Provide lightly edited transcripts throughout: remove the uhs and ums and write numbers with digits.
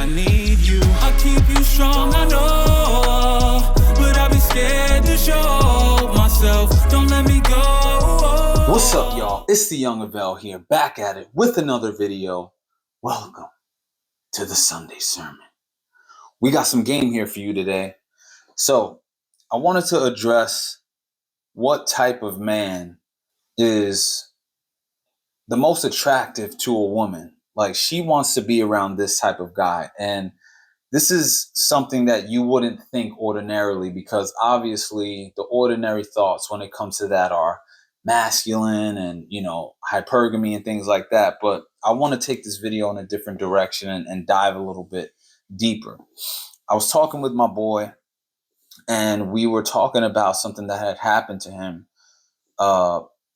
I need you. I'll keep you strong, I know, but I'll be scared to show myself. Don't let me go. What's up, y'all? It's the Young Avell here, back at it with another video. Welcome to the Sunday Sermon. We got some game here for you today. So, I wanted to address what type of man is the most attractive to a woman. Like, she wants to be around this type of guy. And this is something that you wouldn't think ordinarily, because obviously the ordinary thoughts when it comes to that are masculine and, hypergamy and things like that. But I want to take this video in a different direction and dive a little bit deeper. I was talking with my boy, and we were talking about something that had happened to him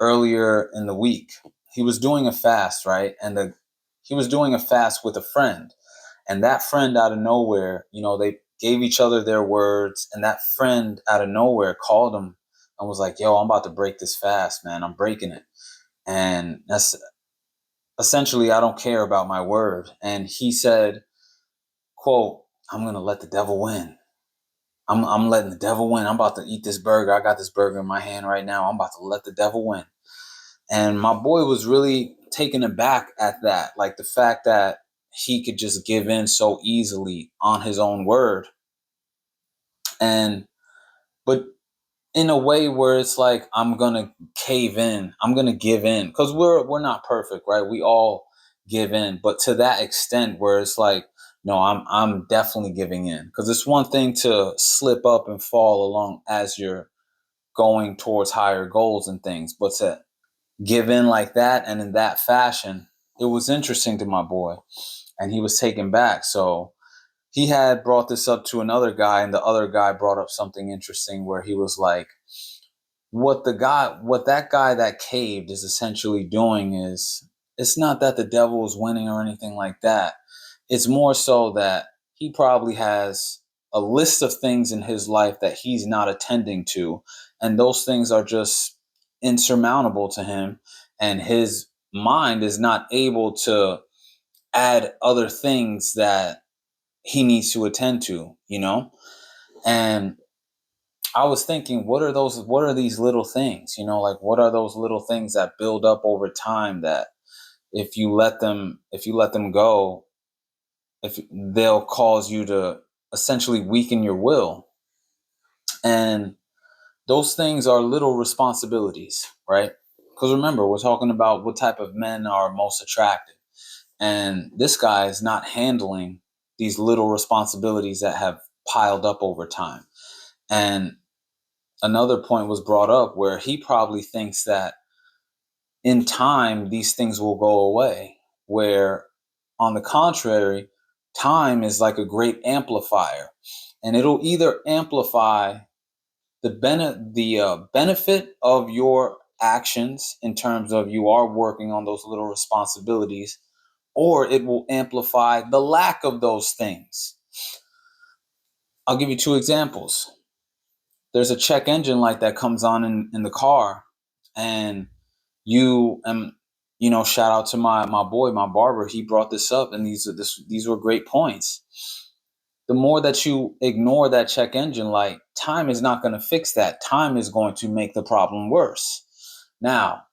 earlier in the week. He was doing a fast, right? And he was doing a fast with a friend. And that friend out of nowhere, they gave each other their words. And that friend out of nowhere called him and was like, yo, I'm about to break this fast, man. I'm breaking it. And that's essentially, I don't care about my word. And he said, quote, I'm going to let the devil win. I'm letting the devil win. I'm about to eat this burger. I got this burger in my hand right now. I'm about to let the devil win. And my boy was really taken aback at that. Like the fact that he could just give in so easily on his own word. But in a way where it's like, I'm going to cave in. I'm going to give in, because we're not perfect, right? We all give in, but to that extent where it's like, no, I'm definitely giving in, because it's one thing to slip up and fall along as you're going towards higher goals and things, but to give in like that and in that fashion, it was interesting to my boy, and he was taken back. So he had brought this up to another guy, and the other guy brought up something interesting where he was like, what that guy that caved is essentially doing is, it's not that the devil is winning or anything like that. It's more so that he probably has a list of things in his life that he's not attending to, and those things are just insurmountable to him, and his mind is not able to add other things that he needs to attend to, And I was thinking, what are these little things, what are those little things that build up over time that if you let them go, if they'll cause you to essentially weaken your will. And those things are little responsibilities, right? Because remember, we're talking about what type of men are most attractive. And this guy is not handling these little responsibilities that have piled up over time. And another point was brought up where he probably thinks that in time, these things will go away, where on the contrary, time is like a great amplifier, and it'll either amplify the benefit of your actions in terms of you are working on those little responsibilities, or it will amplify the lack of those things. I'll give you two examples. There's a check engine light that comes on in the car, and shout out to my boy, my barber. He brought this up, and these were great points. The more that you ignore that check engine light, time is not going to fix that. Time is going to make the problem worse. Now,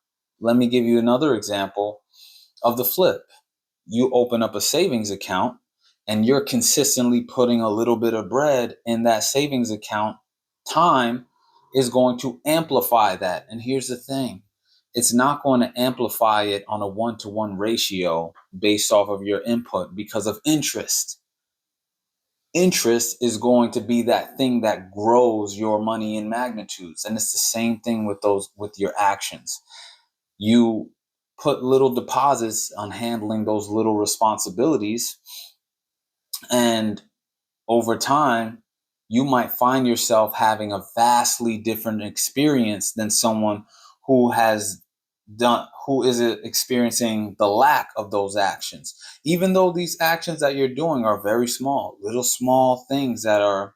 let me give you another example of the flip. You open up a savings account, and you're consistently putting a little bit of bread in that savings account. Time is going to amplify that. And here's the thing. It's not going to amplify it on a 1-to-1 ratio based off of your input because of interest. Interest is going to be that thing that grows your money in magnitudes. And it's the same thing with your actions. You put little deposits on handling those little responsibilities, and over time, you might find yourself having a vastly different experience than someone who is experiencing the lack of those actions. Even though these actions that you're doing are very small, little small things that are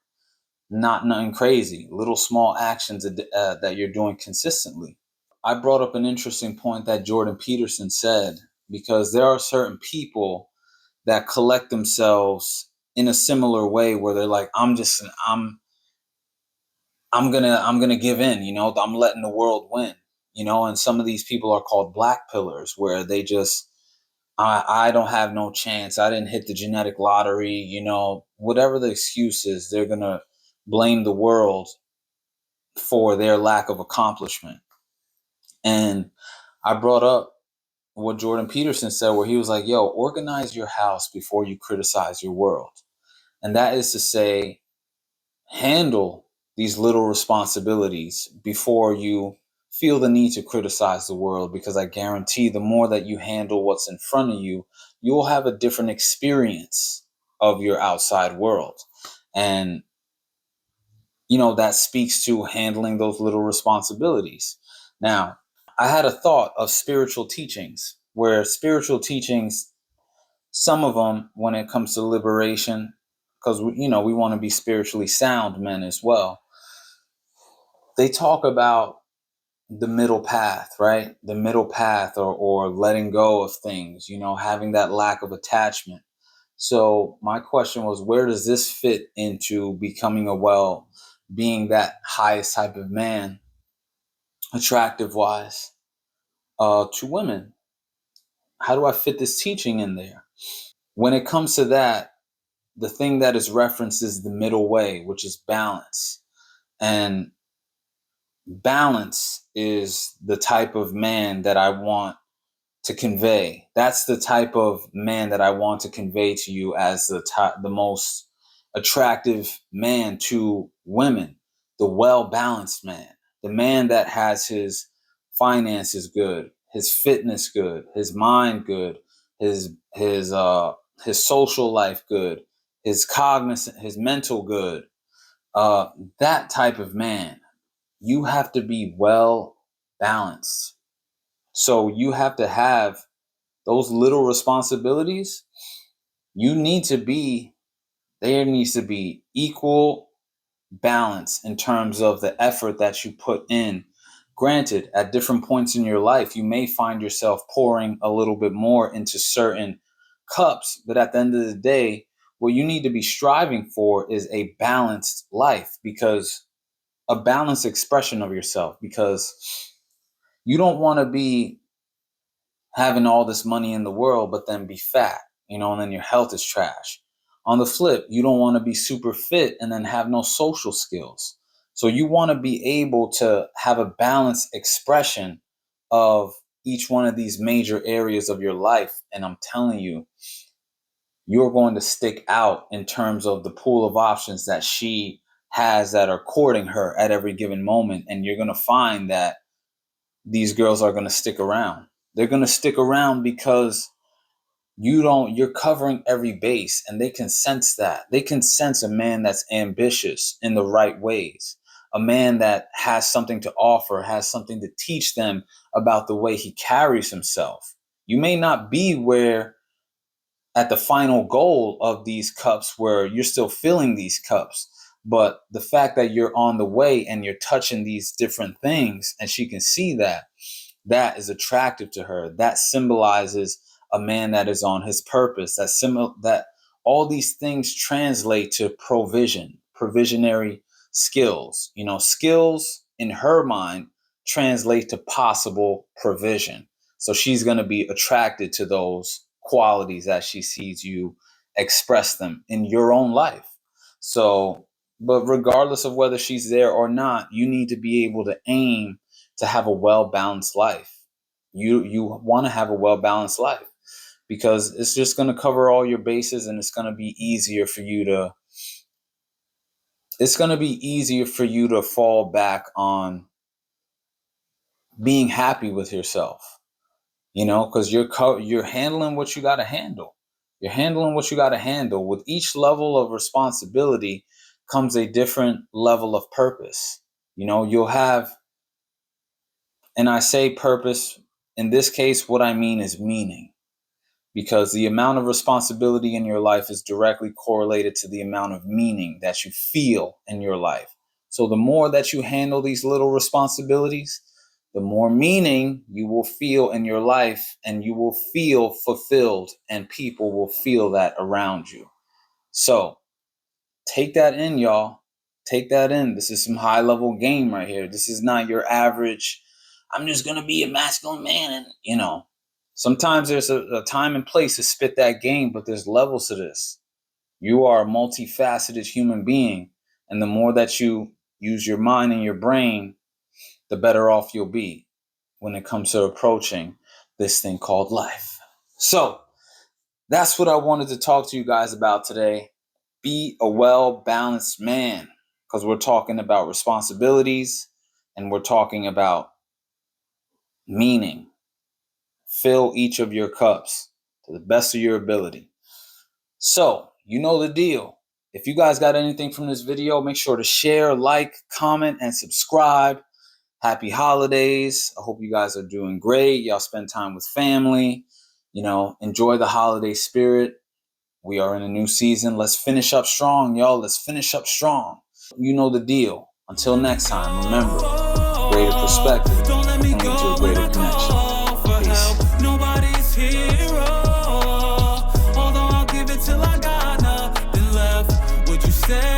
nothing crazy, little small actions that you're doing consistently. I brought up an interesting point that Jordan Peterson said, because there are certain people that collect themselves in a similar way where they're like, I'm gonna give in, I'm letting the world win, and some of these people are called black pillars, where they just, I don't have no chance. I didn't hit the genetic lottery, whatever the excuse is, they're gonna blame the world for their lack of accomplishment. And I brought up what Jordan Peterson said, where he was like, yo, organize your house before you criticize your world. And that is to say, handle these little responsibilities before you feel the need to criticize the world, because I guarantee the more that you handle what's in front of you, you'll have a different experience of your outside world. And, that speaks to handling those little responsibilities. Now, I had a thought of spiritual teachings, where spiritual teachings, some of them, when it comes to liberation, because, we want to be spiritually sound men as well, they talk about the middle path, right? The middle path, or letting go of things, having that lack of attachment. So my question was, where does this fit into becoming being that highest type of man, attractive wise, to women? How do I fit this teaching in there? When it comes to that, the thing that is referenced is the middle way, which is balance. And balance is the type of man that I want to convey. That's the type of man that I want to convey to you as the most attractive man to women, the well-balanced man, the man that has his finances good, his fitness good, his mind good, his social life good, his cognizant, his mental good. That type of man, you have to be well balanced. So you have to have those little responsibilities. There needs to be equal balance in terms of the effort that you put in. Granted, at different points in your life, you may find yourself pouring a little bit more into certain cups, but at the end of the day, what you need to be striving for is a balanced life, because a balanced expression of yourself, because you don't want to be having all this money in the world, but then be fat, and then your health is trash. On the flip, you don't want to be super fit and then have no social skills. So you want to be able to have a balanced expression of each one of these major areas of your life. And I'm telling you, you're going to stick out in terms of the pool of options that she has that are courting her at every given moment. And you're going to find that these girls are going to stick around. They're going to stick around because you're covering every base, and they can sense that. They can sense a man that's ambitious in the right ways, a man that has something to offer, has something to teach them about the way he carries himself. You may not be where at the final goal of these cups, where you're still filling these cups, but the fact that you're on the way and you're touching these different things, and she can see that is attractive to her. That symbolizes a man that is on his purpose. That all these things translate to provisionary skills. Skills in her mind translate to possible provision. So she's going to be attracted to those qualities as she sees you express them in your own life. So, but regardless of whether she's there or not, you need to be able to aim to have a well-balanced life. You want to have a well-balanced life, because it's just going to cover all your bases, and it's going to be easier for you to fall back on being happy with yourself, because you're handling what you got to handle. You're handling what you got to handle. With each level of responsibility comes a different level of purpose. You'll have, and I say purpose, in this case, what I mean is meaning, because the amount of responsibility in your life is directly correlated to the amount of meaning that you feel in your life. So the more that you handle these little responsibilities, the more meaning you will feel in your life, and you will feel fulfilled, and people will feel that around you. So take that in, y'all. Take that in. This is some high level game right here. This is not your average, I'm just going to be a masculine man. And, sometimes there's a time and place to spit that game, but there's levels to this. You are a multifaceted human being. And the more that you use your mind and your brain, the better off you'll be when it comes to approaching this thing called life. So that's what I wanted to talk to you guys about today. Be a well-balanced man, because we're talking about responsibilities and we're talking about meaning. Fill each of your cups to the best of your ability. So, you know the deal. If you guys got anything from this video, make sure to share, like, comment, and subscribe. Happy holidays. I hope you guys are doing great. Y'all spend time with family. Enjoy the holiday spirit. We are in a new season. Let's finish up strong, y'all. Let's finish up strong. You know the deal. Until next time, remember, greater perspective can lead to a greater connection. Peace. Nobody's hero. Although I'll give it till I got nothing left. What you say?